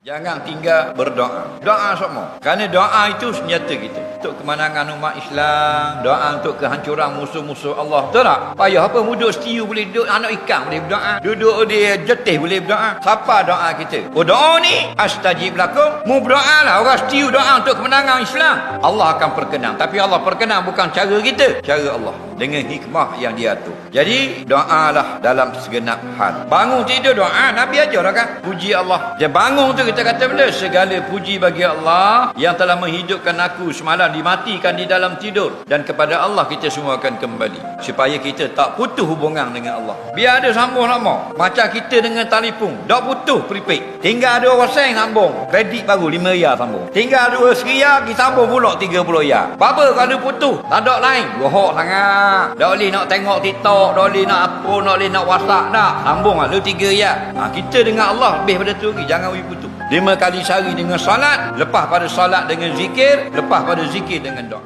Jangan tinggal berdoa. Doa semua. Kerana doa itu senjata kita. Untuk kemenangan umat Islam. Doa untuk kehancuran musuh-musuh Allah. Betul tak? Payah apa? Duduk setiu boleh duduk. Anak ikan boleh berdoa. Duduk dia jetih boleh berdoa. Siapa doa kita? Oh doa ni. Astajib lakum. Mu berdoa lah. Orang setiu doa untuk kemenangan Islam. Allah akan perkenan. Tapi Allah perkenan bukan cara kita. Cara Allah. Dengan hikmah yang dia atur. Jadi doalah dalam segenap hal. Bangun tidur doa. Nabi ajar kan? Puji Allah. Dia bangun tu kita kata benda. Segala puji bagi Allah yang telah menghidupkan aku semalam, dimatikan di dalam tidur. Dan kepada Allah kita semua akan kembali. Supaya kita tak putus hubungan dengan Allah. Biar ada sambung lama. Macam kita dengan telefon. Tak putus prepaid. Tinggal ada orang sen sambung. Kredit baru 5 riyal sambung. Tinggal ada RM1 kita sambung pula 30 riyal. Apa kalau putus? Tak ada lain. Rohok sangat. Tak boleh nak tengok TikTok. Tak boleh nak apa. Tak boleh nak WhatsApp. Tak. Sambung lah. Lu 3 riyal. Kita dengan Allah lebih pada tu lagi. Jangan putus. 5 kali sehari dengan salat, lepas pada salat dengan zikir, lepas pada zikir dengan doa.